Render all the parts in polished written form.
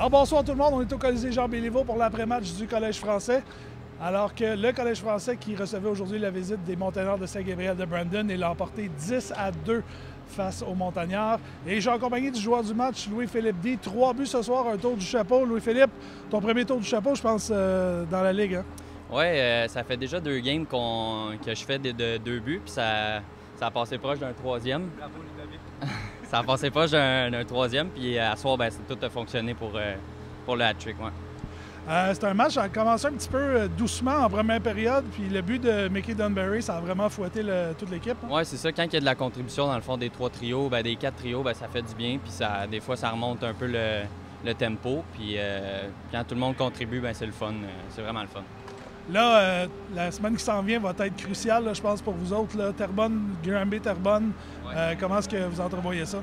Alors bonsoir tout le monde, on est au Colisée Jean-Béliveau pour l'après-match du Collège français. Alors que le Collège français qui recevait aujourd'hui la visite des Montagnards de Saint-Gabriel de Brandon et l'a emporté 10-2 face aux Montagnards. Et je suis accompagné du joueur du match, Louis-Philippe D. 3 buts ce soir, un tour du chapeau. Louis-Philippe, ton premier tour du chapeau, je pense, dans la Ligue. Hein? Oui, ça fait déjà 2 games que je fais de 2 buts, puis ça a passé proche d'un troisième. Bravo, Ludovic. Ça a passé proche d'un troisième, puis à soir, tout a fonctionné pour le hat-trick. Ouais. C'est un match qui a commencé un petit peu doucement en première période, puis le but de Mickey Dunbury, ça a vraiment fouetté toute l'équipe. Hein? Oui, c'est ça. Quand il y a de la contribution, dans le fond, des 3 trios, des 4 trios, ça fait du bien, puis des fois, ça remonte un peu le tempo, puis quand tout le monde contribue, c'est le fun. C'est vraiment le fun. Là, la semaine qui s'en vient va être cruciale, là, je pense, pour vous autres. Là. Terrebonne, Granby-Terrebonne, ouais. Comment est-ce que vous entrevoyez ça?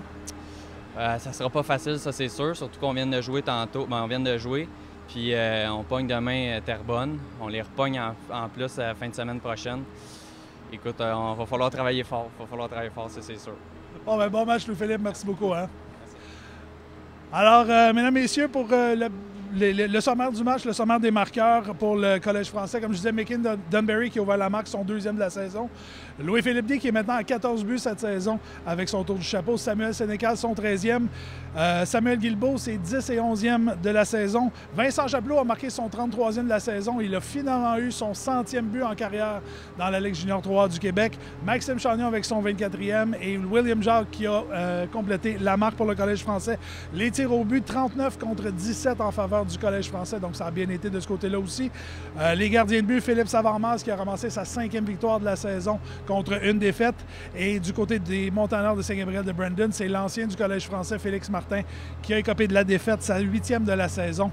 Ça sera pas facile, ça c'est sûr, surtout qu'on vient de jouer tantôt. On vient de jouer, puis on pogne demain Terrebonne. On les repogne en plus à la fin de semaine prochaine. Écoute, on va falloir travailler fort. Ça c'est sûr. Bon match, Louis-Philippe. Merci beaucoup. Hein? Merci. Alors, mesdames et messieurs, pour le sommaire du match, le sommaire des marqueurs pour le Collège français. Comme je disais, Mickey Dunbury qui a ouvert la marque, son 2e de la saison. Louis-Philippe D qui est maintenant à 14 buts cette saison avec son tour du chapeau. Samuel Sénécal, son 13e. Samuel Guilbeault, c'est 10 et 11e de la saison. Vincent Chapelot a marqué son 33e de la saison. Il a finalement eu son 100e but en carrière dans la Ligue junior 3 du Québec. Maxime Chagnon avec son 24e et William Jacques qui a complété la marque pour le Collège français. Les tirs au but, 39 contre 17 en faveur du Collège français, donc ça a bien été de ce côté-là aussi. Les gardiens de but, Philippe Savard-Mas qui a ramassé sa 5e victoire de la saison contre une défaite. Et du côté des Montagnards de Saint-Gabriel de Brandon, c'est l'ancien du Collège français, Félix Martin, qui a écopé de la défaite, sa 8e de la saison,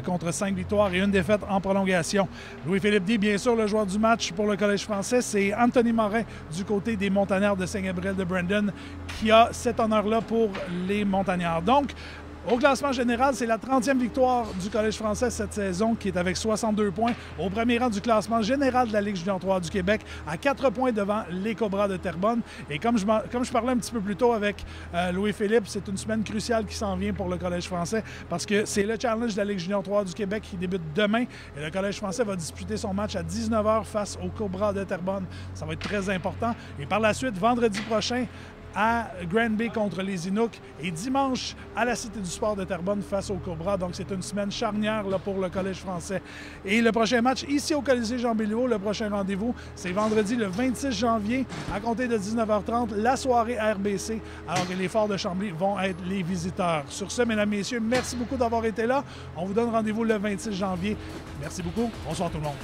contre 5 victoires et une défaite en prolongation. Louis-Philippe D, bien sûr, le joueur du match pour le Collège français, c'est Anthony Morin du côté des Montagnards de Saint-Gabriel de Brandon, qui a cet honneur-là pour les Montagnards. Donc, au classement général, c'est la 30e victoire du Collège français cette saison qui est avec 62 points. Au premier rang du classement général de la Ligue junior 3 du Québec, à 4 points devant les Cobras de Terrebonne. Et comme je parlais un petit peu plus tôt avec Louis-Philippe, c'est une semaine cruciale qui s'en vient pour le Collège français parce que c'est le challenge de la Ligue junior 3 du Québec qui débute demain. Et le Collège français va disputer son match à 19h face aux Cobras de Terrebonne. Ça va être très important. Et par la suite, vendredi prochain, à Granby contre les Inuks et dimanche à la Cité du Sport de Terrebonne face aux Cobras. Donc, c'est une semaine charnière là, pour le Collège français. Et le prochain match ici au Colisée Jean-Béliveau, le prochain rendez-vous, c'est vendredi le 26 janvier à compter de 19h30, la soirée RBC, alors que les Forts de Chambly vont être les visiteurs. Sur ce, mesdames, messieurs, merci beaucoup d'avoir été là. On vous donne rendez-vous le 26 janvier. Merci beaucoup. Bonsoir tout le monde.